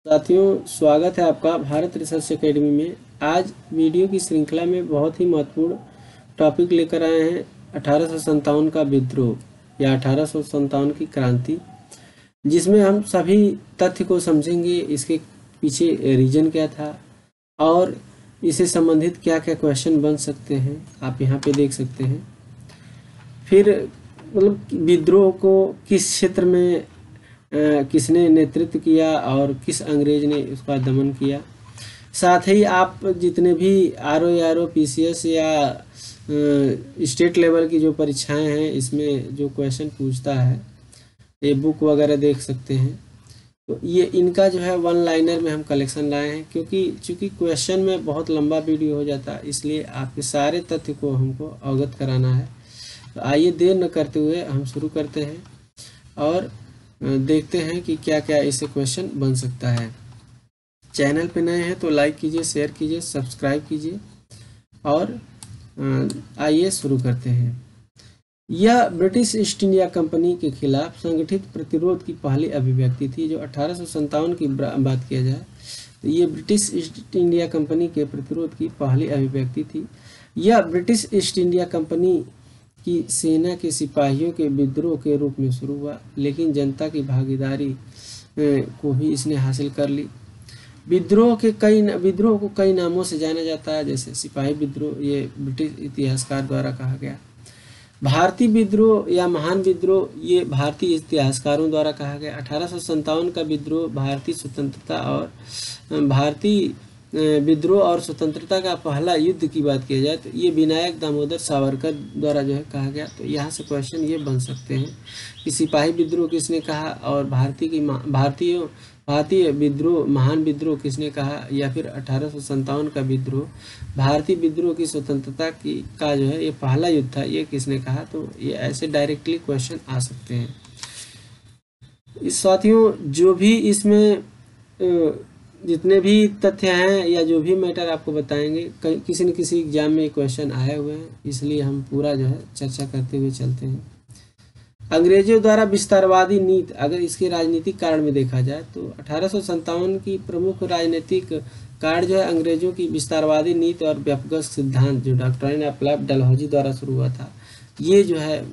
साथियों, स्वागत है आपका भारत रिसर्च एकेडमी में। आज वीडियो की श्रृंखला में बहुत ही महत्वपूर्ण टॉपिक लेकर आए हैं 1857 का विद्रोह या 1857 की क्रांति, जिसमें हम सभी तथ्य को समझेंगे। इसके पीछे रीजन क्या था और इससे संबंधित क्या क्या क्वेश्चन बन सकते हैं, आप यहाँ पे देख सकते हैं। फिर विद्रोह को किस क्षेत्र में किसने नेतृत्व किया और किस अंग्रेज ने उसका दमन किया। साथ ही आप जितने भी RO PCS या स्टेट लेवल की जो परीक्षाएं हैं, इसमें जो क्वेश्चन पूछता है, ये बुक वगैरह देख सकते हैं। तो ये इनका जो है वन लाइनर में हम कलेक्शन लाए हैं, क्योंकि चूँकि क्वेश्चन में बहुत लंबा वीडियो हो जाता है, इसलिए आपके सारे तथ्य को हमको अवगत कराना है। तो आइए देर न करते हुए हम शुरू करते हैं और देखते हैं कि क्या क्या इससे क्वेश्चन बन सकता है। चैनल पे नए हैं तो लाइक कीजिए, शेयर कीजिए, सब्सक्राइब कीजिए और आइए शुरू करते हैं। यह ब्रिटिश ईस्ट इंडिया कंपनी के खिलाफ संगठित प्रतिरोध की पहली अभिव्यक्ति थी। जो 1857 की बात किया जाए तो ये ब्रिटिश ईस्ट इंडिया कंपनी के प्रतिरोध की पहली अभिव्यक्ति थी। यह ब्रिटिश ईस्ट इंडिया कंपनी की सेना के सिपाहियों के विद्रोह के रूप में शुरू हुआ, लेकिन जनता की भागीदारी को भी इसने हासिल कर ली। विद्रोह को कई नामों से जाना जाता है, जैसे सिपाही विद्रोह, ये ब्रिटिश इतिहासकार द्वारा कहा गया। भारतीय विद्रोह या महान विद्रोह, ये भारतीय इतिहासकारों द्वारा कहा गया। 1857 का विद्रोह भारतीय स्वतंत्रता और स्वतंत्रता का पहला युद्ध की बात किया जाए तो ये विनायक दामोदर सावरकर द्वारा जो है कहा गया। तो यहाँ से क्वेश्चन ये बन सकते हैं कि सिपाही विद्रोह किसने कहा और भारतीय विद्रोह, महान विद्रोह किसने कहा, या फिर 1857 का विद्रोह, भारतीय विद्रोह की स्वतंत्रता का जो है ये पहला युद्ध था, ये किसने कहा। तो ये ऐसे डायरेक्टली क्वेश्चन आ सकते हैं। इस साथियों, जो भी इसमें जितने भी तथ्य हैं या जो भी मैटर आपको बताएंगे, किसी न किसी एग्जाम में क्वेश्चन आए हुए हैं, इसलिए हम पूरा जो है चर्चा करते हुए चलते हैं। अंग्रेजों द्वारा विस्तारवादी नीति, अगर इसके राजनीतिक कारण में देखा जाए तो 1857 की प्रमुख राजनीतिक कारण जो है अंग्रेजों की विस्तारवादी नीति और व्यापक सिद्धांत, जो डॉक्ट्रिन ऑफ डलहौजी द्वारा शुरू हुआ था, ये जो है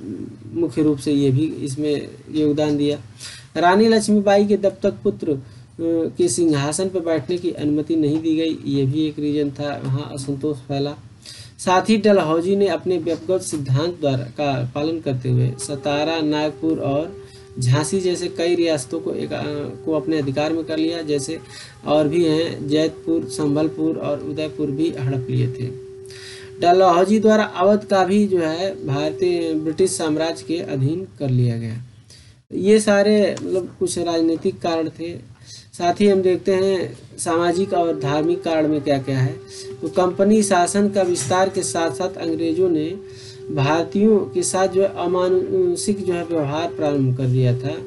मुख्य रूप से ये भी इसमें योगदान दिया। रानी लक्ष्मीबाई के दत्तक पुत्र के सिंहासन पर बैठने की अनुमति नहीं दी गई, ये भी एक रीजन था, वहाँ असंतोष फैला। साथ ही डलहौजी ने अपने व्यक्तिगत सिद्धांत द्वारा का पालन करते हुए सतारा, नागपुर और झांसी जैसे कई रियासतों को अपने अधिकार में कर लिया, जैसे और भी हैं जैतपुर, संभलपुर और उदयपुर भी हड़प लिए थे। डलहौजी द्वारा अवध का भी जो है भारतीय ब्रिटिश साम्राज्य के अधीन कर लिया गया। ये सारे कुछ राजनीतिक कारण थे। साथ ही हम देखते हैं सामाजिक और धार्मिक कारण में क्या क्या है। तो कंपनी शासन का विस्तार के साथ साथ अंग्रेजों ने भारतीयों के साथ जो है अमानुषिक जो है व्यवहार प्रारंभ कर दिया था।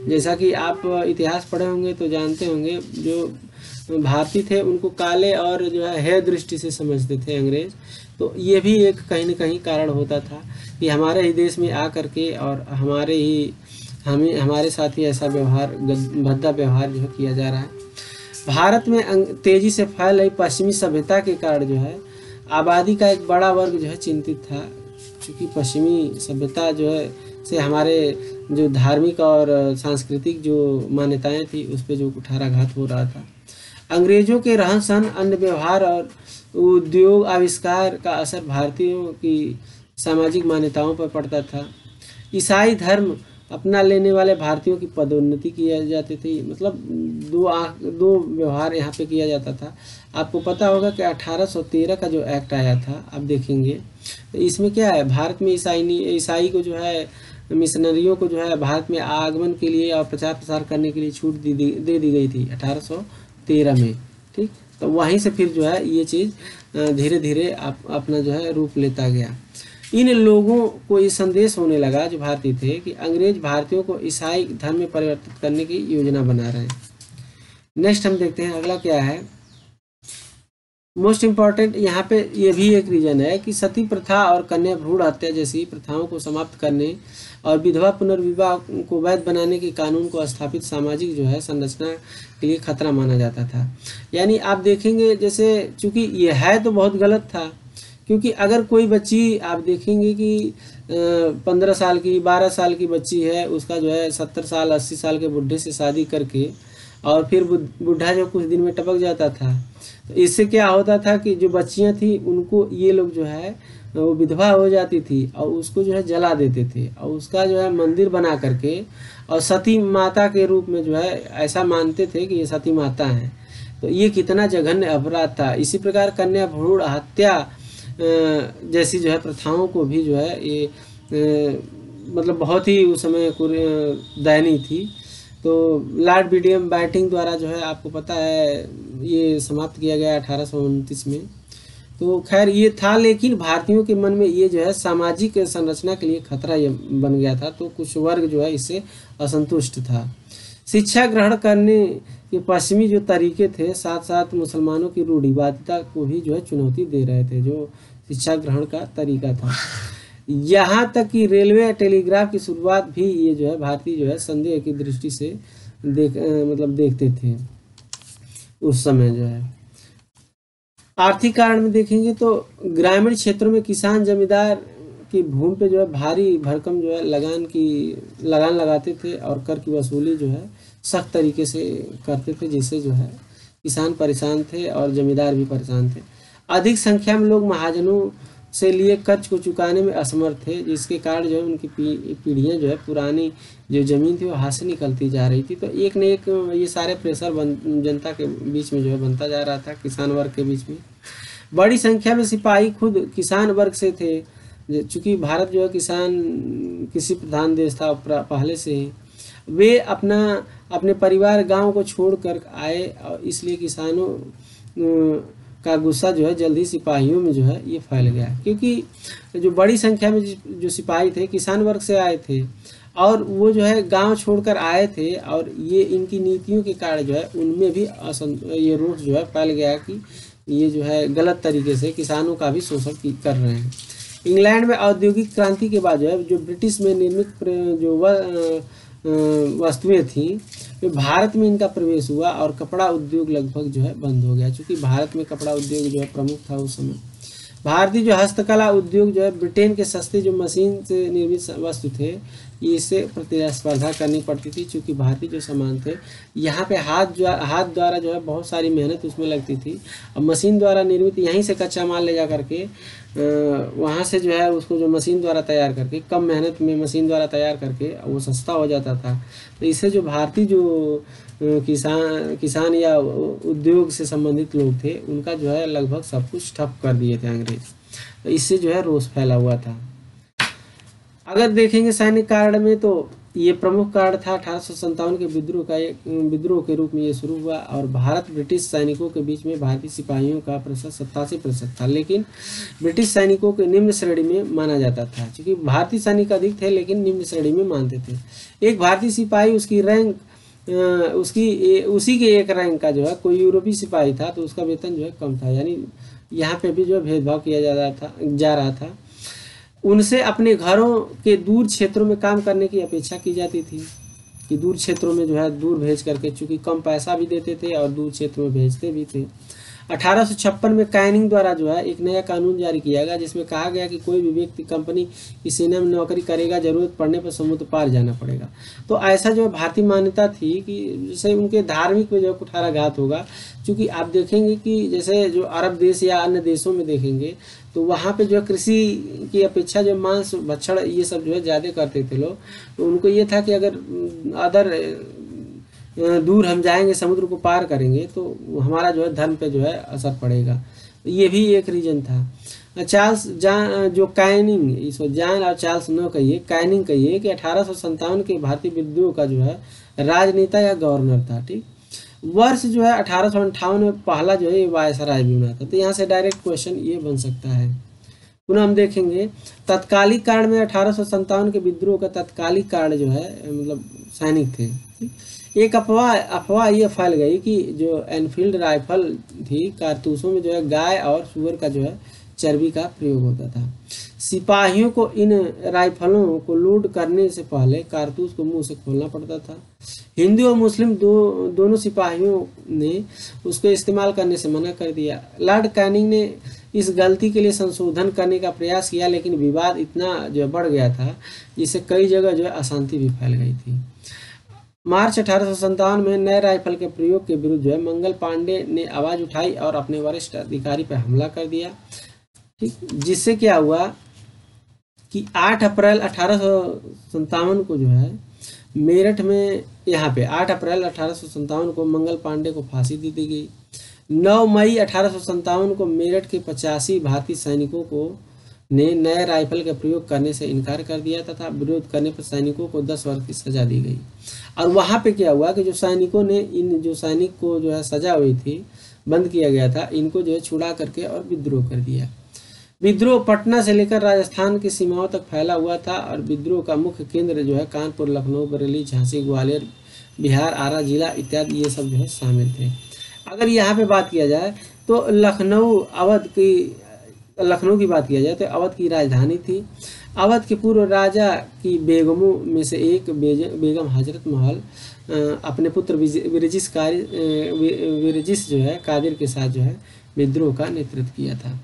जैसा कि आप इतिहास पढ़े होंगे तो जानते होंगे, जो भारतीय थे उनको काले और जो है हेय दृष्टि से समझते थे अंग्रेज। तो ये भी एक कहीं न कहीं कारण होता था कि हमारे ही देश में आ करके और हमारे साथ ही ऐसा व्यवहार, भद्दा व्यवहार जो है किया जा रहा है। भारत में तेजी से फैल रही पश्चिमी सभ्यता के कारण जो है आबादी का एक बड़ा वर्ग जो है चिंतित था, क्योंकि पश्चिमी सभ्यता जो है से हमारे जो धार्मिक और सांस्कृतिक जो मान्यताएं थी उस पर जो कुठाराघात हो रहा था। अंग्रेजों के रहन सहन, अन्न व्यवहार और उद्योग आविष्कार का असर भारतीयों की सामाजिक मान्यताओं पर पड़ता था। ईसाई धर्म अपना लेने वाले भारतीयों की पदोन्नति की जाती थी। मतलब दो व्यवहार यहाँ पे किया जाता था। आपको पता होगा कि 1813 का जो एक्ट आया था, आप देखेंगे तो इसमें क्या है, भारत में ईसाई को जो है, मिशनरियों को जो है भारत में आगमन के लिए और प्रचार प्रसार करने के लिए छूट दे दी गई थी 1813 में। ठीक, तो वहीं से फिर जो है ये चीज़ धीरे धीरे अपना जो है रूप लेता गया। इन लोगों को ये संदेश होने लगा, जो भारतीय थे, कि अंग्रेज भारतीयों को ईसाई धर्म में परिवर्तित करने की योजना बना रहे हैं। नेक्स्ट हम देखते हैं अगला क्या है। मोस्ट इम्पॉर्टेंट यहाँ पे ये भी एक रीजन है कि सती प्रथा और कन्या भ्रूण हत्या जैसी प्रथाओं को समाप्त करने और विधवा पुनर्विवाह को वैध बनाने के कानून को स्थापित सामाजिक जो है संरचना के लिए खतरा माना जाता था। यानी आप देखेंगे जैसे चूंकि ये है तो बहुत गलत था, क्योंकि अगर कोई बच्ची आप देखेंगे कि 15 साल की 12 साल की बच्ची है, उसका जो है 70 साल 80 साल के बुढ़े से शादी करके और फिर बुढ़ा जो कुछ दिन में टपक जाता था, तो इससे क्या होता था कि जो बच्चियां थी उनको ये लोग जो है वो विधवा हो जाती थी और उसको जो है जला देते थे और उसका जो है मंदिर बना करके और सती माता के रूप में जो है ऐसा मानते थे कि ये सती माता है। तो ये कितना जघन्य अपराध था। इसी प्रकार कन्या भ्रूण हत्या जैसी जो है प्रथाओं को भी जो है ये मतलब बहुत ही उस समय दयनीय थी। तो लॉर्ड विलियम बैटिंग द्वारा जो है आपको पता है ये समाप्त किया गया 1829 में। तो खैर ये था, लेकिन भारतीयों के मन में ये जो है सामाजिक संरचना के लिए खतरा ये बन गया था, तो कुछ वर्ग जो है इससे असंतुष्ट था। शिक्षा ग्रहण करने के पश्चिमी जो तरीके थे साथ साथ मुसलमानों की रूढ़िवादिता को भी जो है चुनौती दे रहे थे, जो शिक्षा ग्रहण का तरीका था। यहाँ तक कि रेलवे टेलीग्राफ की शुरुआत भी ये जो है भारतीय जो है संदेह की दृष्टि से देखते थे उस समय जो है। आर्थिक कारण में देखेंगे तो ग्रामीण क्षेत्रों में किसान जमींदार की भूमि पे जो है भारी भरकम जो है लगान लगाते थे और कर की वसूली जो है सख्त तरीके से करते थे, जिससे जो है किसान परेशान थे और जमींदार भी परेशान थे। अधिक संख्या में लोग महाजनों से लिए कर्ज को चुकाने में असमर्थ थे, जिसके कारण जो है उनकी पीढ़ियां जो है पुरानी जो जमीन थी वो हाथ से निकलती जा रही थी। तो एक न एक ये सारे प्रेशर जनता के बीच में जो है बनता जा रहा था, किसान वर्ग के बीच में। बड़ी संख्या में सिपाही खुद किसान वर्ग से थे, चूँकि भारत जो है किसान कृषि प्रधान देश था पहले से ही। वे अपने परिवार गांव को छोड़कर आए और इसलिए किसानों का गुस्सा जो है जल्दी सिपाहियों में जो है ये फैल गया, क्योंकि जो बड़ी संख्या में जो सिपाही थे किसान वर्ग से आए थे और वो जो है गांव छोड़कर आए थे, और ये इनकी नीतियों के कारण जो है उनमें भी ये रोष जो है फैल गया कि ये जो है गलत तरीके से किसानों का भी शोषण कर रहे हैं। इंग्लैंड में औद्योगिक क्रांति के बाद जो है जो ब्रिटिश में निर्मित जो वस्तुएं थी भारत में इनका प्रवेश हुआ और कपड़ा उद्योग लगभग जो है बंद हो गया, क्योंकि भारत में कपड़ा उद्योग जो है प्रमुख था उस समय। भारतीय जो हस्तकला उद्योग जो है ब्रिटेन के सस्ते जो मशीन से निर्मित वस्तु थे इससे प्रतिस्पर्धा करनी पड़ती थी, क्योंकि भारतीय जो सामान थे यहाँ पे हाथ द्वारा जो है बहुत सारी मेहनत उसमें लगती थी। अब मशीन द्वारा निर्मित यहीं से कच्चा माल ले जा करके वहाँ से जो है उसको जो मशीन द्वारा तैयार करके कम मेहनत में मशीन द्वारा तैयार करके वो सस्ता हो जाता था। तो इससे जो भारतीय जो किसान या उद्योग से संबंधित लोग थे उनका जो है लगभग सब कुछ ठप कर दिए थे अंग्रेज। तो इससे जो है रोष फैला हुआ था। अगर देखेंगे सैनिक कारण में तो ये प्रमुख कारण था 1857 के विद्रोह के रूप में ये शुरू हुआ और भारत ब्रिटिश सैनिकों के बीच में भारतीय सिपाहियों का प्रतिशत 87% था, लेकिन ब्रिटिश सैनिकों के निम्न श्रेणी में माना जाता था, क्योंकि भारतीय सैनिक अधिक थे लेकिन निम्न श्रेणी में मानते थे। एक भारतीय सिपाही उसकी रैंक उसी के एक रैंक का जो है कोई यूरोपीय सिपाही था तो उसका वेतन जो है कम था, यानी यहाँ पे भी जो है भेदभाव किया जा रहा था। उनसे अपने घरों के दूर क्षेत्रों में काम करने की अपेक्षा की जाती थी कि दूर क्षेत्रों में जो है दूर भेज करके, चूंकि कम पैसा भी देते थे और दूर क्षेत्र में भेजते भी थे। 1856 में कैनिंग द्वारा जो है एक नया कानून जारी किया गया जिसमें कहा गया कि कोई भी व्यक्ति कंपनी की सेना में नौकरी करेगा जरूरत पड़ने पर समुद्र पार जाना पड़ेगा। तो ऐसा जो है भारतीय मान्यता थी कि जैसे उनके धार्मिक में जो कुठाराघात होगा, क्योंकि आप देखेंगे कि जैसे जो अरब देश या अन्य देशों में देखेंगे तो वहाँ पे जो कृषि की अपेक्षा जो मांस भक्षण ये सब जो है ज़्यादा करते थे लोग। तो उनको ये था कि अगर दूर हम जाएंगे समुद्र को पार करेंगे तो हमारा जो है धर्म पे जो है असर पड़ेगा। ये भी एक रीजन था। चार्ल्स जो कैनिंग, इसको जान और चार्ल्स न कहिए, कैनिंग कहिए कि 1857 के भारतीय विद्रोह का जो है राजनेता या गवर्नर था। ठीक, वर्ष जो है 1858 में पहला जो है वायसराय भी बना था। तो यहाँ से डायरेक्ट क्वेश्चन ये बन सकता है। पुनः हम देखेंगे तत्कालिक कारण में 1857 के विद्रोह का तत्कालिक कारण जो है मतलब सैनिक थे। एक अफवाह अफवाह ये फैल गई कि जो एनफील्ड राइफल थी, कारतूसों में जो है गाय और सुअर का जो है चर्बी का प्रयोग होता था। सिपाहियों को इन राइफलों को लोड करने से पहले कारतूस को मुंह से खोलना पड़ता था। हिंदू और मुस्लिम दोनों सिपाहियों ने उसको इस्तेमाल करने से मना कर दिया। लॉर्ड कैनिंग ने इस गलती के लिए संशोधन करने का प्रयास किया, लेकिन विवाद इतना जो बढ़ गया था जिससे कई जगह जो है अशांति भी फैल गई थी। मार्च 1857 में नए राइफल के प्रयोग के विरुद्ध जो है मंगल पांडे ने आवाज उठाई और अपने वरिष्ठ अधिकारी पर हमला कर दिया। ठीक, जिससे क्या हुआ कि 8 अप्रैल 1857 को जो है मेरठ में, यहाँ पे 8 अप्रैल 1857 को मंगल पांडे को फांसी दे दी गई। 9 मई 1857 को मेरठ के 85 भारतीय सैनिकों को ने नए राइफल के प्रयोग करने से इनकार कर दिया तथा विरोध करने पर सैनिकों को 10 वर्ष की सजा दी गई। और वहाँ पे क्या हुआ कि जो सैनिकों ने जो सैनिक को जो है सजा हुई थी, बंद किया गया था, इनको जो है छुड़ा करके और विद्रोह कर दिया। विद्रोह पटना से लेकर राजस्थान की सीमाओं तक फैला हुआ था और विद्रोह का मुख्य केंद्र जो है कानपुर, लखनऊ, बरेली, झांसी, ग्वालियर, बिहार, आरा जिला इत्यादि ये सब जो है शामिल थे। अगर यहाँ पे बात किया जाए तो लखनऊ की बात किया जाए तो अवध की राजधानी थी। अवध के पूर्व राजा की बेगमों में से एक बेगम हजरत महल अपने पुत्र विरजिस जो है कादिर के साथ जो है विद्रोह का नेतृत्व किया था।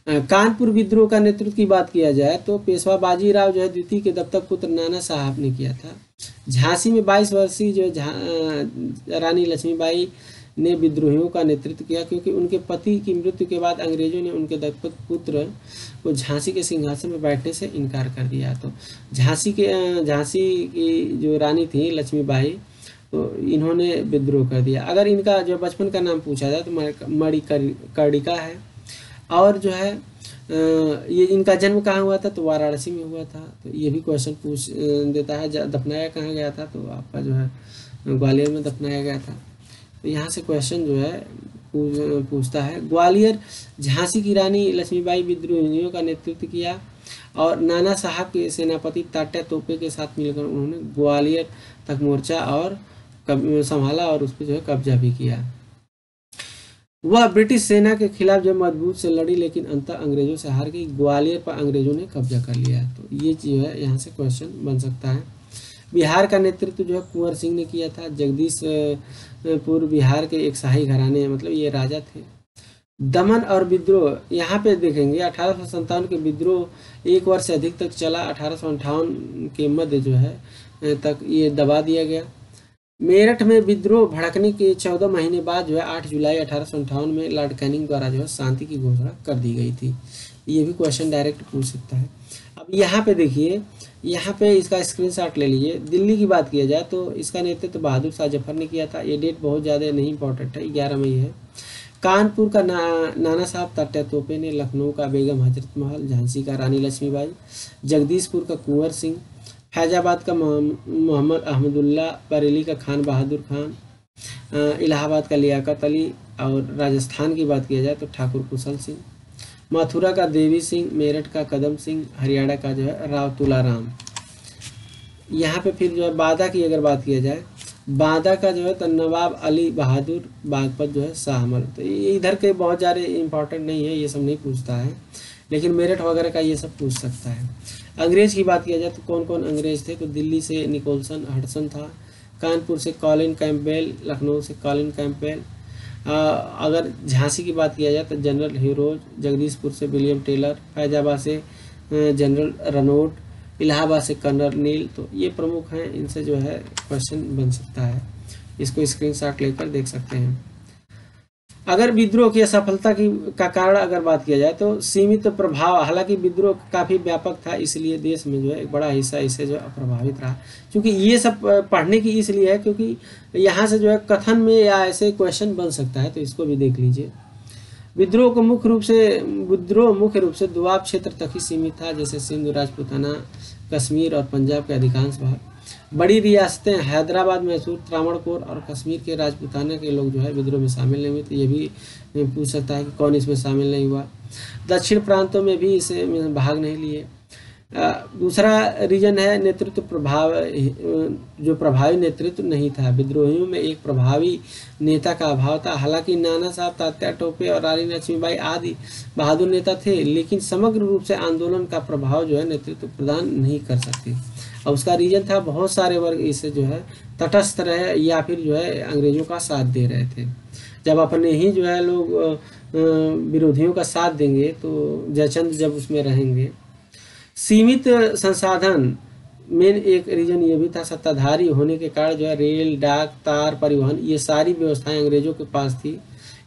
कानपुर विद्रोह का नेतृत्व की बात किया जाए तो पेशवा बाजीराव जो है द्वितीय के दत्तक पुत्र नाना साहब ने किया था। झांसी में 22 वर्षीय जो रानी लक्ष्मीबाई ने विद्रोहियों का नेतृत्व किया, क्योंकि उनके पति की मृत्यु के बाद अंग्रेजों ने उनके दत्तक पुत्र को झांसी के सिंहासन पर बैठने से इनकार कर दिया। तो झांसी की जो रानी थी लक्ष्मीबाई, तो इन्होंने विद्रोह कर दिया। अगर इनका जो बचपन का नाम पूछा जाए तो मणिकर्णिका है। और जो है ये इनका जन्म कहाँ हुआ था, तो वाराणसी में हुआ था। तो ये भी क्वेश्चन पूछ देता है। दफनाया कहाँ गया था, तो आपका जो है ग्वालियर में दफनाया गया था। तो यहाँ से क्वेश्चन जो है पूछता है। ग्वालियर झांसी की रानी लक्ष्मीबाई विद्रोहियों का नेतृत्व किया और नाना साहब के सेनापति तात्या तोपे के साथ मिलकर उन्होंने ग्वालियर तक मोर्चा और संभाला और उस पर जो है कब्जा भी किया। वह ब्रिटिश सेना के खिलाफ जो मजबूत से लड़ी, लेकिन अंततः अंग्रेजों से हार गई। ग्वालियर पर अंग्रेजों ने कब्जा कर लिया। तो ये जो है यहाँ से क्वेश्चन बन सकता है। बिहार का नेतृत्व जो है कुंवर सिंह ने किया था। जगदीशपुर बिहार के एक शाही घराने, मतलब ये राजा थे। दमन और विद्रोह, यहाँ पे देखेंगे 1857 के विद्रोह 1 वर्ष से अधिक तक चला। 1858 के मध्य जो है तक ये दबा दिया गया। मेरठ में विद्रोह भड़कने के 14 महीने बाद जो है 8 जुलाई 1858 में लॉर्ड कैनिंग द्वारा जो है शांति की घोषणा कर दी गई थी। ये भी क्वेश्चन डायरेक्ट पूछ सकता है। अब यहाँ पे देखिए, यहाँ पे इसका स्क्रीनशॉट ले लीजिए। दिल्ली की बात किया जाए तो इसका नेतृत्व बहादुर शाह जफर ने किया था। ये डेट बहुत ज़्यादा नहीं इंपॉर्टेंट है, 11 मई है। कानपुर का नाना साहब तात्या तोपे ने, लखनऊ का बेगम हजरत महल, झांसी का रानी लक्ष्मीबाई, जगदीशपुर का कुंवर सिंह, फैजाबाद का मोहम्मद अहमदुल्ला, बरेली का खान बहादुर खान, इलाहाबाद का लियाकत अली, और राजस्थान की बात किया जाए तो ठाकुर कुशल सिंह, मथुरा का देवी सिंह, मेरठ का कदम सिंह, हरियाणा का जो है राव तुलाराम। यहाँ पे फिर जो है बादा की अगर बात किया जाए, बादा का जो है तो नवाब अली बहादुर, बागपत जो है शाहमल। तो ये इधर के बहुत ज़्यादा इंपॉर्टेंट नहीं है, ये सब नहीं पूछता है, लेकिन मेरठ वगैरह का ये सब पूछ सकता है। अंग्रेज की बात किया जाए तो कौन कौन अंग्रेज थे, तो दिल्ली से निकोलसन हडसन था, कानपुर से कॉलिन कैंपबेल, लखनऊ से कॉलिन कैंपबेल। अगर झांसी की बात किया जाए तो जनरल हीरोज, जगदीशपुर से विलियम टेलर, फैजाबाद से जनरल रनोट, इलाहाबाद से कर्नल नील। तो ये प्रमुख हैं, इनसे जो है क्वेश्चन बन सकता है। इसको स्क्रीनशॉट लेकर देख सकते हैं। अगर विद्रोह की असफलता का कारण अगर बात किया जाए तो सीमित प्रभाव, हालांकि विद्रोह काफ़ी व्यापक था, इसलिए देश में जो है एक बड़ा हिस्सा इससे जो प्रभावित रहा। क्योंकि ये सब पढ़ने की इसलिए है क्योंकि यहाँ से जो है कथन में या ऐसे क्वेश्चन बन सकता है, तो इसको भी देख लीजिए। विद्रोह मुख्य रूप से दोआब क्षेत्र तक ही सीमित था, जैसे सिंध, राजपूताना, कश्मीर और पंजाब के अधिकांश भाग। बड़ी रियासतें हैदराबाद, मैसूर, त्रावणकोर और कश्मीर के राजपूताना के लोग जो है विद्रोह में शामिल नहीं हुए। तो ये भी पूछ सकता है कि कौन इसमें शामिल नहीं हुआ। दक्षिण प्रांतों में भी इसे भाग नहीं लिए। दूसरा रीजन है नेतृत्व प्रभाव, जो प्रभावी नेतृत्व नहीं था। विद्रोहियों में एक प्रभावी नेता का अभाव था। हालांकि नाना साहब, तात्या टोपे और रानी लक्ष्मीबाई आदि बहादुर नेता थे, लेकिन समग्र रूप से आंदोलन का प्रभाव जो है नेतृत्व प्रदान नहीं कर सकते। और उसका रीजन था बहुत सारे वर्ग इसे जो है तटस्थ रहे या फिर जो है अंग्रेजों का साथ दे रहे थे। जब अपने ही जो है लोग विरोधियों का साथ देंगे तो जयचंद जब उसमें रहेंगे। सीमित संसाधन, मेन एक रीजन ये भी था, सत्ताधारी होने के कारण जो है रेल, डाक, तार, परिवहन ये सारी व्यवस्थाएं अंग्रेजों के पास थी।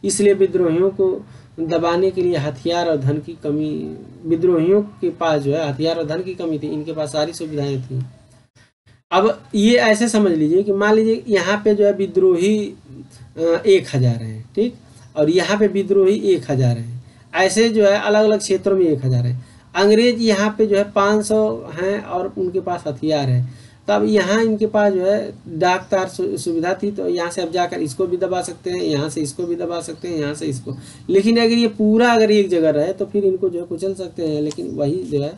इसलिए विद्रोहियों को दबाने के लिए हथियार और धन की कमी, विद्रोहियों के पास जो है हथियार और धन की कमी थी, इनके पास सारी सुविधाएं थी। अब ये ऐसे समझ लीजिए कि मान लीजिए यहाँ पे जो है विद्रोही 1000 हैं, ठीक, और यहाँ पे विद्रोही 1000 हैं। ऐसे जो है अलग अलग क्षेत्रों में 1000 हैं। अंग्रेज यहाँ पे जो है 500 हैं और उनके पास हथियार है। तो अब यहाँ इनके पास जो है डाक तार सुविधा थी, तो यहाँ से अब जाकर इसको भी दबा सकते हैं, यहाँ से इसको भी दबा सकते हैं, यहाँ से इसको। लेकिन अगर ये पूरा अगर एक जगह रहे तो फिर इनको जो है कुचल सकते हैं। लेकिन वही जो है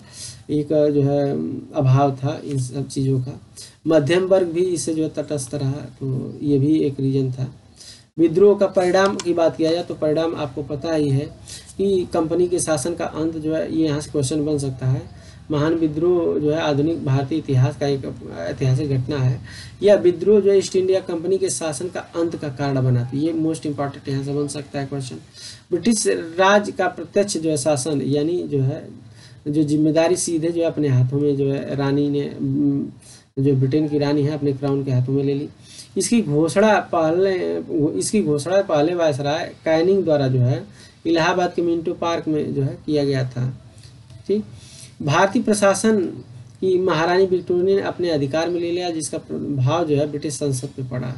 एक जो है अभाव था इन सब चीज़ों का। मध्यम वर्ग भी इससे जो है तटस्थ रहा, तो ये भी एक रीजन था। विद्रोह का परिणाम की बात किया जाए तो परिणाम आपको पता ही है कि कंपनी के शासन का अंत जो है, ये यहाँ से क्वेश्चन बन सकता है। महान विद्रोह जो है आधुनिक भारतीय इतिहास का एक ऐतिहासिक घटना है। यह विद्रोह जो है ईस्ट इंडिया कंपनी के शासन का अंत का कारण बनाती है। ये मोस्ट इंपॉर्टेंट यहाँ से बन सकता है क्वेश्चन। ब्रिटिश राज का प्रत्यक्ष जो है शासन, यानी जो है जो जिम्मेदारी सीधे जो है अपने हाथों में जो है रानी ने, जो ब्रिटेन की रानी है, अपने क्राउन के हाथों में ले ली। इसकी घोषणा पहले वायसराय कैनिंग द्वारा जो है इलाहाबाद के मिंटो पार्क में जो है किया गया था, ठीक। भारतीय प्रशासन की महारानी विक्टोरिया ने अपने अधिकार में ले लिया, जिसका प्रभाव जो है ब्रिटिश संसद पे पड़ा।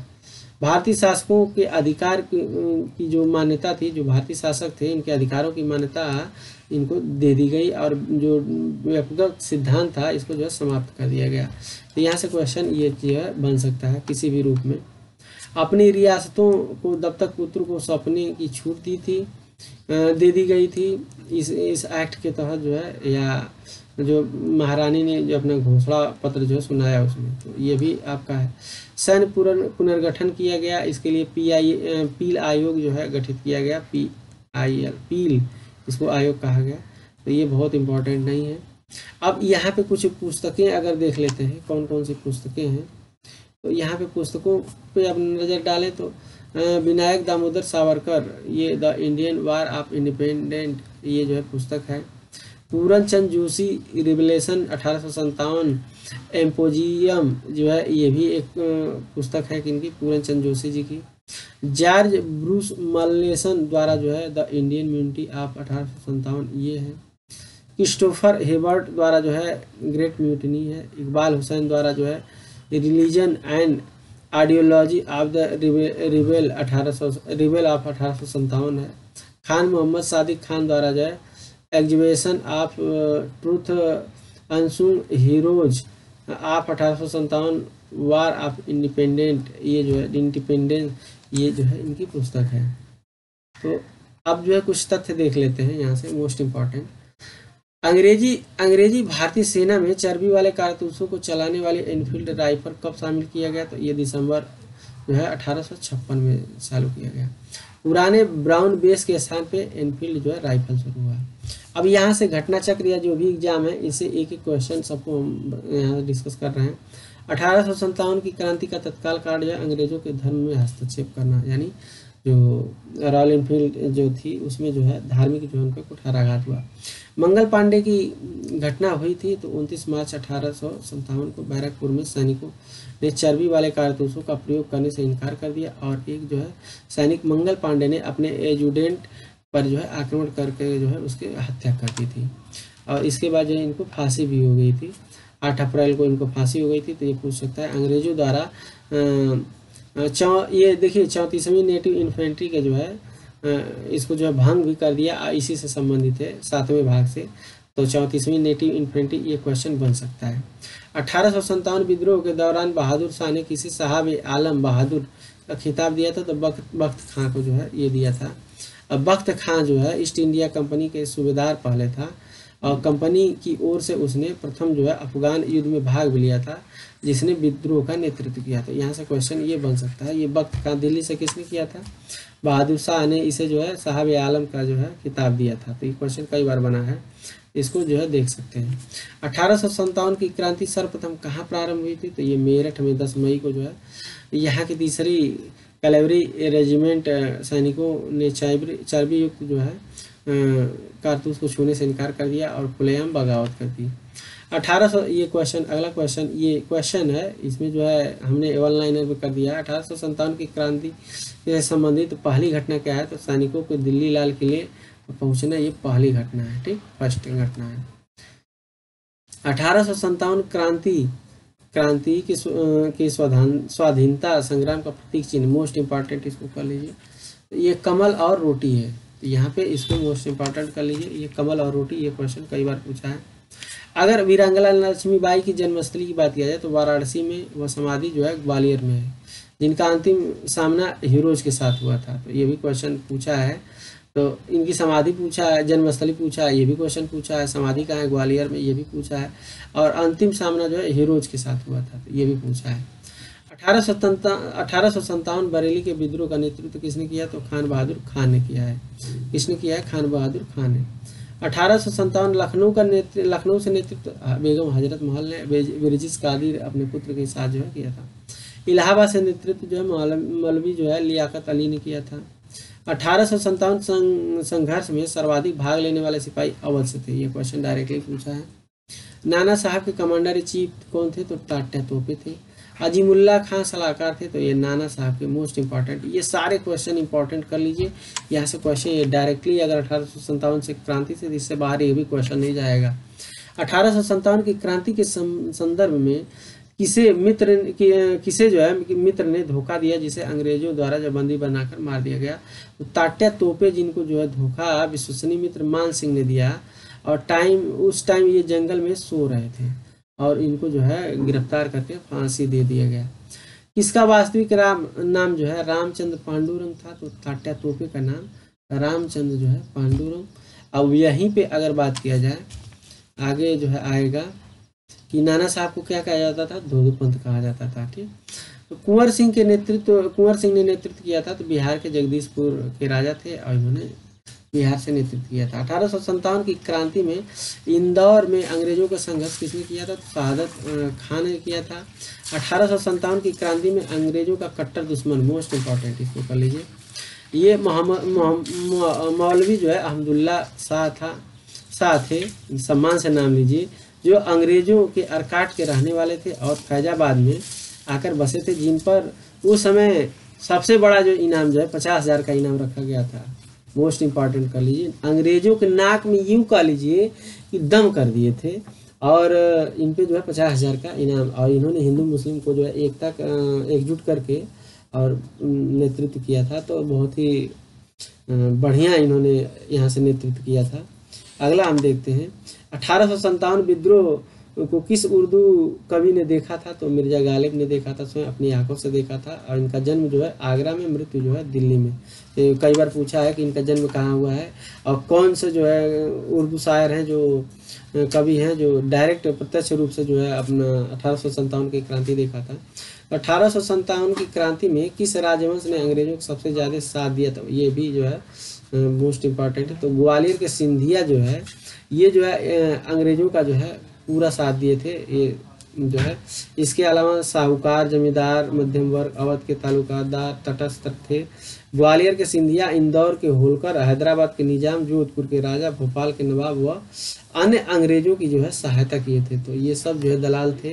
भारतीय शासकों के अधिकार की जो मान्यता थी, जो भारतीय शासक थे इनके अधिकारों की मान्यता इनको दे दी गई और जो व्यक्तिगत सिद्धांत था इसको जो है समाप्त कर दिया गया। तो यहाँ से क्वेश्चन ये जो है बन सकता है किसी भी रूप में। अपनी रियासतों को दत्तक पुत्र को सौंपने की छूट दे दी गई थी इस एक्ट के तहत जो है, या जो महारानी ने जो अपना घोषणा पत्र जो सुनाया उसमें, तो ये भी आपका है। सैन्य पुनर्गठन किया गया, इसके लिए पील आयोग जो है गठित किया गया, पील इसको आयोग कहा गया। तो ये बहुत इम्पोर्टेंट नहीं है। अब यहाँ पे कुछ पुस्तकें अगर देख लेते हैं कौन कौन सी पुस्तकें हैं, तो यहाँ पे पुस्तकों पे अब नज़र डालें तो विनायक दामोदर सावरकर, ये the Indian war of independent, ये जो है पुस्तक है। पूरन चंद जोशी, रिवलेशन 1857, एम्पोजियम जो है ये भी एक पुस्तक है किनकी, पूरन चंद जोशी जी की। जॉर्ज ब्रूस मल्लेसन द्वारा जो है द इंडियन म्यूनिटी ऑफ 1857, ये है। क्रिस्टोफर हेबर्ट द्वारा जो है ग्रेट म्यूटनी है। इकबाल हुसैन द्वारा जो है religion and ideology of the rebel of 1857 है। खान मोहम्मद सादिक खान द्वारा जो है exhibition of truth unsung heroes of 1857, war of independent, ये जो है इंडिपेंडेंस, ये जो है इनकी पुस्तक है। तो अब जो है कुछ तथ्य देख लेते हैं यहाँ से, मोस्ट इम्पॉर्टेंट। अंग्रेजी भारतीय सेना में चर्बी वाले कारतूसों को चलाने वाली एनफील्ड राइफल कब शामिल किया गया, तो ये दिसंबर जो है 1856 में चालू किया गया। पुराने ब्राउन बेस के स्थान पे एनफील्ड जो है राइफल शुरू हुआ। अब यहाँ से घटना चक्र या जो भी एग्जाम है इसे एक एक क्वेश्चन सबको हम यहाँ डिस्कस कर रहे हैं। 1857 की क्रांति का तत्काल कारण जो है अंग्रेजों के धर्म में हस्तक्षेप करना, यानी जो रॉयल एनफील्ड जो थी उसमें जो है धार्मिक जो उन पर कुठाराघात हुआ। मंगल पांडे की घटना हुई थी, तो 29 मार्च 1857 को बैरकपुर में सैनिकों ने चर्बी वाले कारतूसों का प्रयोग करने से इनकार कर दिया और एक जो है सैनिक मंगल पांडे ने अपने एजुडेंट पर जो है आक्रमण करके जो है उसकी हत्या कर दी थी और इसके बाद जो है इनको फांसी भी हो गई थी। 8 अप्रैल को इनको फांसी हो गई थी। तो ये पूछ सकता है अंग्रेजों द्वारा ये देखिए 34वीं नेटिव इन्फेंट्री के जो है इसको जो है भंग भी कर दिया, इसी से संबंधित है 7वें भाग से। तो 34वीं नेटिव इन्फेंट्री ये क्वेश्चन बन सकता है। 1857 विद्रोह के दौरान बहादुर शाह ने किसी साहब आलम बहादुर का खिताब दिया था, तो बख्त खां को जो है ये दिया था। अब बख्त खां जो है ईस्ट इंडिया कंपनी के सूबेदार पहले था। और कंपनी की ओर से उसने प्रथम जो है अफगान युद्ध में भाग भी लिया था, जिसने विद्रोह का नेतृत्व किया था। यहाँ से क्वेश्चन ये बन सकता है, ये वक्त कहाँ दिल्ली से किसने किया था? बहादुर शाह ने इसे जो है साहब आलम का जो है खिताब दिया था। तो ये क्वेश्चन कई बार बना है, इसको जो है देख सकते हैं। 1857 की क्रांति सर्वप्रथम कहाँ प्रारंभ हुई थी? तो ये मेरठ में 10 मई को जो है यहाँ की तीसरी कैलेवरी रेजिमेंट सैनिकों ने चर्बी युक्त जो है कारतूस को छूने से इनकार कर दिया और खुलेआम बगावत कर दी। 1800 ये क्वेश्चन, अगला क्वेश्चन ये क्वेश्चन है, इसमें जो है हमने वन लाइनर में कर दिया है। 1857 की क्रांति से संबंधित पहली घटना क्या है? तो सैनिकों को दिल्ली लाल किले पहुंचना, ये पहली घटना है, ठीक, फर्स्ट घटना है। 1857 क्रांति की स्वाधीनता संग्राम का प्रतीक चिन्ह, मोस्ट इंपॉर्टेंट इसको कर लीजिए। ये कमल और रोटी है, तो यहाँ पे इसको मोस्ट इंपॉर्टेंट कर लीजिए। ये कमल और रोटी, ये क्वेश्चन कई बार पूछा है। अगर वीरांगना लक्ष्मीबाई की जन्मस्थली की बात किया जाए तो वाराणसी में, वह समाधि जो है ग्वालियर में है, जिनका अंतिम सामना हीरोज के साथ हुआ था। तो ये भी क्वेश्चन पूछा है। तो इनकी समाधि पूछा है, जन्मस्थली पूछा है, ये भी क्वेश्चन पूछा है। समाधि कहाँ है? ग्वालियर में, ये भी पूछा है। और अंतिम सामना जो है हीरोज के साथ हुआ था, तो ये भी पूछा है। 1857 बरेली के विद्रोह का नेतृत्व किसने किया? तो खान बहादुर खान ने किया है। किसने किया है? खान बहादुर खान ने। 1857 लखनऊ से नेतृत्व बेगम हजरत महल ने विरजिस कादिर अपने पुत्र के साथ जो है किया था। इलाहाबाद से नेतृत्व जो है मौलवी जो है लियाकत अली ने किया था। 1857 संघर्ष में सर्वाधिक भाग लेने वाले सिपाही अवध से थे, ये क्वेश्चन डायरेक्टली पूछा है। नाना साहब के कमांडर इन चीफ कौन थे? तो टाटा तोपे थे। अजीमुल्ला खां सलाहकार थे, तो ये नाना साहब के, मोस्ट इंपॉर्टेंट। ये सारे क्वेश्चन इंपॉर्टेंट कर लीजिए। यहाँ से क्वेश्चन ये डायरेक्टली अगर 1857 से क्रांति से, इससे बाहर ये भी क्वेश्चन नहीं जाएगा। 1857 की क्रांति के संदर्भ में किसे जो है मित्र ने धोखा दिया, जिसे अंग्रेजों द्वारा जब बंदी बनाकर मार दिया गया? तो तात्या तोपे, जिनको जो है धोखा विश्वसनीय मित्र मान सिंह ने दिया, और उस टाइम ये जंगल में सो रहे थे और इनको जो है गिरफ्तार करके फांसी दे दिया गया। किसका वास्तविक नाम जो है रामचंद्र पांडुरंग था? तो तात्या तोपे का नाम रामचंद्र जो है पांडुरंग। अब यहीं पे अगर बात किया जाए, आगे जो है आएगा कि नाना साहब को क्या कहा जाता था? धोधो पंथ कहा जाता था, ठीक। तो कुंवर सिंह ने नेतृत्व किया था, तो बिहार के जगदीशपुर के राजा थे और इन्होंने बिहार से नेतृत्व किया था। 1857 की क्रांति में इंदौर में अंग्रेजों का संघर्ष किसने किया था? तो शहादत खान ने किया था। 1857 की क्रांति में अंग्रेजों का कट्टर दुश्मन, मोस्ट इंपॉर्टेंट इसको कर लीजिए, ये मौलवी जो है अहमदुल्ला शाह थे, सम्मान से नाम लीजिए, जो अंग्रेजों के अरकाट के रहने वाले थे और फैजाबाद में आकर बसे थे, जिन पर उस समय सबसे बड़ा जो इनाम जो है 50,000 का इनाम रखा गया था। मोस्ट इंपॉर्टेंट कर लीजिए। अंग्रेजों के नाक में यूं कह लीजिए कि दम कर दिए थे और इन पे जो है 50,000 का इनाम, और इन्होंने हिंदू मुस्लिम को जो है एकजुट करके और नेतृत्व किया था। तो बहुत ही बढ़िया इन्होंने यहाँ से नेतृत्व किया था। अगला हम देखते हैं, 1857 विद्रोह को किस उर्दू कवि ने देखा था? तो मिर्जा गालिब ने देखा था, स्वयं अपनी आंखों से देखा था। और इनका जन्म जो है आगरा में, मृत्यु जो है दिल्ली में। तो कई बार पूछा है कि इनका जन्म कहाँ हुआ है और कौन से जो है उर्दू शायर हैं, जो कवि हैं, जो डायरेक्ट प्रत्यक्ष रूप से जो है अपना 1857 की क्रांति देखा था। 1857 की क्रांति में किस राजवंश ने अंग्रेजों को सबसे ज़्यादा साथ दिया था? ये भी जो है मोस्ट इम्पॉर्टेंट है। तो ग्वालियर के सिंधिया जो है, ये जो है अंग्रेजों का जो है पूरा साथ दिए थे, ये जो है। इसके अलावा साहूकार, जमींदार, मध्यम वर्ग, अवध के तालुकादार तटस्थ थे। ग्वालियर के सिंधिया, इंदौर के होलकर, हैदराबाद के निजाम, जोधपुर के राजा, भोपाल के नवाब व अन्य अंग्रेजों की जो है सहायता किए थे। तो ये सब जो है दलाल थे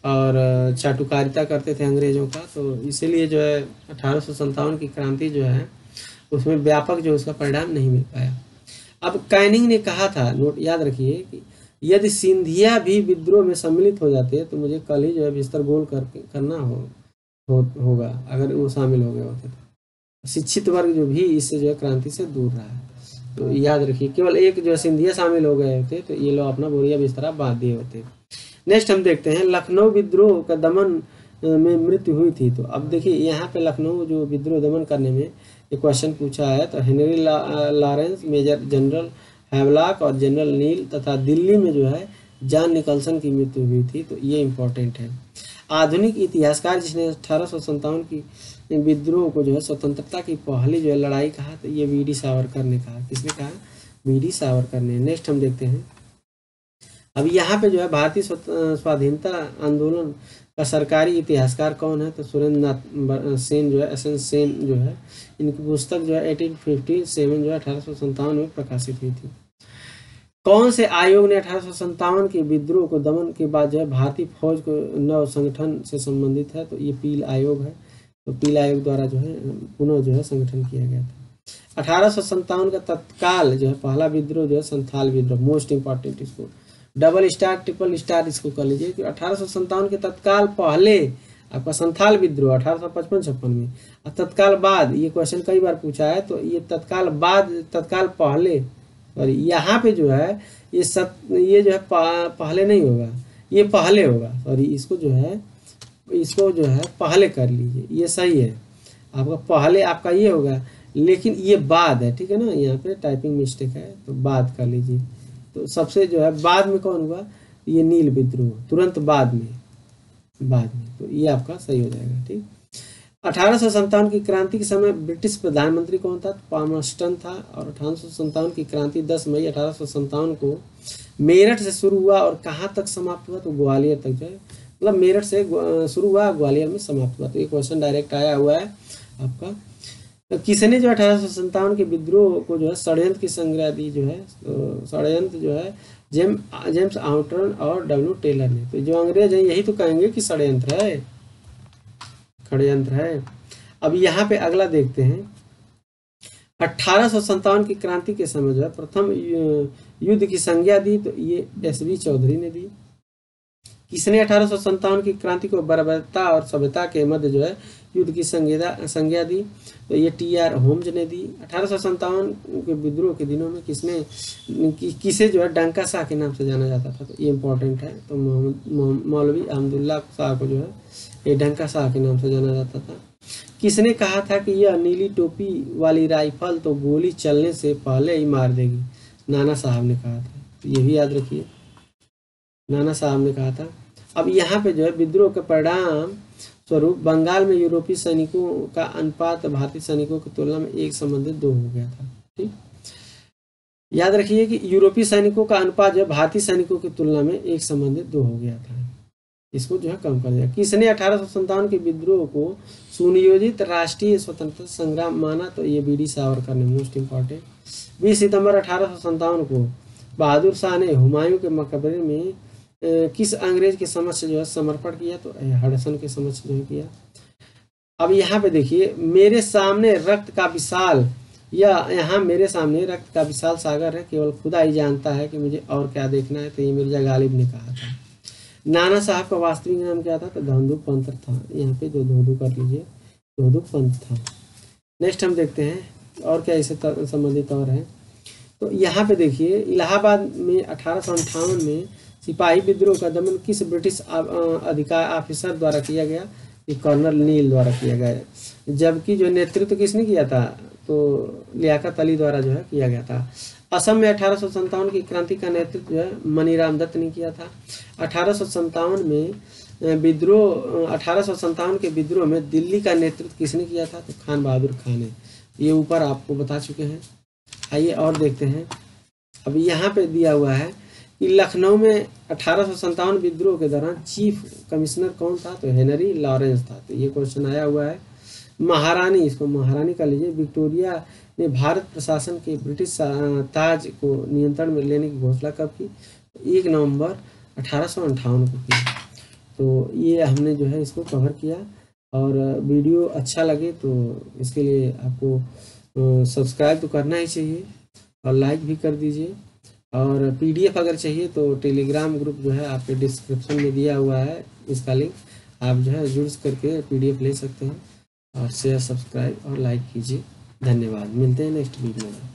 और चाटुकारिता करते थे अंग्रेजों का। तो इसीलिए जो है 1857 की क्रांति जो है उसमें व्यापक जो उसका परिणाम नहीं मिल पाया। अब कैनिंग ने कहा था, नोट याद रखिए, कि यदि सिंधिया भी विद्रोह में सम्मिलित हो जाते तो मुझे कल ही जो है बिस्तर गोल करना होगा अगर वो शामिल हो गए होते तो। शिक्षित वर्ग जो भी इससे जो है क्रांति से दूर रहा है। तो याद रखिए, केवल एक जो सिंधिया शामिल हो गए होते तो ये लोग अपना बोरिया बिस्तरा बांध दिए होते। नेक्स्ट हम देखते हैं, लखनऊ विद्रोह का दमन में मृत्यु हुई थी। तो अब देखिए यहाँ पे लखनऊ जो विद्रोह दमन करने में ये क्वेश्चन पूछा है। तो Henry Lawrence, major general Havelock और जनरल नील तथा दिल्ली में जो है जॉन निकल्सन की मृत्यु हुई थी। तो ये इम्पोर्टेंट है। आधुनिक इतिहासकार जिसने 1857 की विद्रोह को जो है स्वतंत्रता की पहली जो है लड़ाई कहा, तो ये वी डी सावरकर ने कहा। किसने कहा? वी डी सावरकर ने। नेक्स्ट हम देखते हैं, अब यहाँ पे जो है भारतीय स्वाधीनता आंदोलन का सरकारी इतिहासकार कौन है? तो सुरेंद्र नाथ सेन जो है, एस एन सेन जो है, इनकी पुस्तक जो है 1857 जो है 1857 में प्रकाशित हुई थी। कौन से आयोग ने 1857 के विद्रोह को दमन के बाद जो है भारतीय फौज को नव संगठन से संबंधित है? तो ये पील आयोग है। तो पील आयोग द्वारा जो है पुनः जो है संगठन किया गया था। 1857 का तत्काल जो है पहला विद्रोह जो है संथाल विद्रोह, मोस्ट इंपॉर्टेंट, इसको डबल स्टार ट्रिपल स्टार इसको कर लीजिए कि 1857 के तत्काल पहले आपका संथाल विद्रोह 1855-56 में, और तत्काल बाद, ये क्वेश्चन कई बार पूछा है, तो ये तत्काल बाद, तत्काल पहले, और यहाँ पे जो है ये जो है पहले नहीं होगा, ये पहले होगा, सॉरी इसको जो है पहले कर लीजिए, ये सही है। आपका पहले आपका ये होगा, लेकिन ये बाद है, ठीक है ना, यहाँ पे टाइपिंग मिस्टेक है, तो बाद कर लीजिए। तो सबसे जो है बाद में कौन हुआ? ये नील विद्रोह, तुरंत बाद में, तो ये आपका सही हो जाएगा। ठीक। 1857 की क्रांति के समय ब्रिटिश प्रधानमंत्री कौन था? पामर्स्टन था। और 1857 की क्रांति 10 मई 1857 को मेरठ से शुरू हुआ और कहाँ तक समाप्त हुआ? तो ग्वालियर तक जो है, मतलब मेरठ से शुरू हुआ, ग्वालियर में समाप्त हुआ। तो ये क्वेश्चन डायरेक्ट आया हुआ है आपका। तो किसने जो 1857 के विद्रोह को जो है षड्यंत्र की संज्ञा दी? जो है षड्यंत्र जो है जेम्स आउटरन और डब्ल्यू टेलर ने। तो जो अंग्रेज है यही तो कहेंगे कि षड्यंत्र है। अब यहाँ पे अगला देखते हैं, 1857 की क्रांति के समय जो है प्रथम युद्ध की संज्ञा दी? तो ये एस.बी. चौधरी ने दी। किसने 1857 की क्रांति को बर्बरता और सभ्यता के मध्य जो है युद्ध की संज्ञा दी? तो ये टी.आर. होम्स ने दी। 1857 के विद्रोह के दिनों में किसे जो है डंका शाह के नाम से जाना जाता था? तो ये इम्पोर्टेंट है। तो मौलवी अहमदुल्ला शाह को जो है ये डंका शाह के नाम से जाना जाता था। किसने कहा था कि यह नीली टोपी वाली राइफल तो गोली चलने से पहले ही मार देगी? नाना साहब ने कहा था। तो ये भी याद रखिए, नाना साहब ने कहा था। अब यहाँ पे जो है विद्रोह के परिणाम स्वरूप बंगाल में यूरोपीय सैनिकों का अनुपात भारतीय सैनिकों की तुलना में 1:2 हो गया था। ठीक, याद रखिए कि यूरोपीय सैनिकों का अनुपात जो है भारतीय सैनिकों की तुलना में 1:2 हो गया था। इसको जो है कम कर दिया। किसने 1857 के विद्रोह को सुनियोजित राष्ट्रीय स्वतंत्रता संग्राम माना? तो ये बी डी सावरकर ने, मोस्ट इंपॉर्टेंट। 20 सितंबर 1857 को बहादुर शाह ने हुमायूं के मकबरे में किस अंग्रेज के समक्ष जो है समर्पण किया? तो हडसन के समक्ष जो है किया। अब यहाँ पे देखिए, मेरे सामने रक्त का विशाल, या यहाँ मेरे सामने रक्त का विशाल सागर है, केवल खुदा ही जानता है कि मुझे और क्या देखना है। तो ये मिर्जा गालिब ने कहा था। नाना साहब का वास्तविक नाम क्या था? तो धोंदू पंत था। यहाँ पे जो धोंदू कर लीजिए, धोंदू पंत था। नेक्स्ट हम देखते हैं और क्या इससे संबंधित और है। तो यहाँ पे देखिए, इलाहाबाद में 1858 में सिपाही विद्रोह का दमन किस ब्रिटिश अधिकारी ऑफिसर द्वारा किया गया? कि कर्नल नील द्वारा किया गया। जबकि जो नेतृत्व किसने किया था? तो लियाकत अली द्वारा जो है किया गया था। असम में 1857 की क्रांति का नेतृत्व जो है मनीराम दत्त ने किया था। 1857 में विद्रोह 1857 के विद्रोह में दिल्ली का नेतृत्व किसने किया था? तो खान बहादुर खान ने। ये ऊपर आपको बता चुके हैं। आइए और देखते हैं। अब यहाँ पे दिया हुआ है कि लखनऊ में 1857 विद्रोह के दौरान चीफ कमिश्नर कौन था? तो हेनरी लॉरेंस था। तो ये क्वेश्चन आया हुआ है। महारानी, इसको महारानी कर लीजिए, विक्टोरिया ने भारत प्रशासन के ब्रिटिश ताज को नियंत्रण में लेने की घोषणा कब की? 1 नवंबर 1858 को की। तो ये हमने जो है इसको कवर किया। और वीडियो अच्छा लगे तो इसके लिए आपको सब्सक्राइब तो करना ही चाहिए और लाइक भी कर दीजिए। और PDF अगर चाहिए तो टेलीग्राम ग्रुप जो है आपके डिस्क्रिप्शन में दिया हुआ है, इसका लिंक आप जो है जुड़ करके PDF ले सकते हैं। और शेयर, सब्सक्राइब और लाइक कीजिए। धन्यवाद। मिलते हैं नेक्स्ट वीडियो में।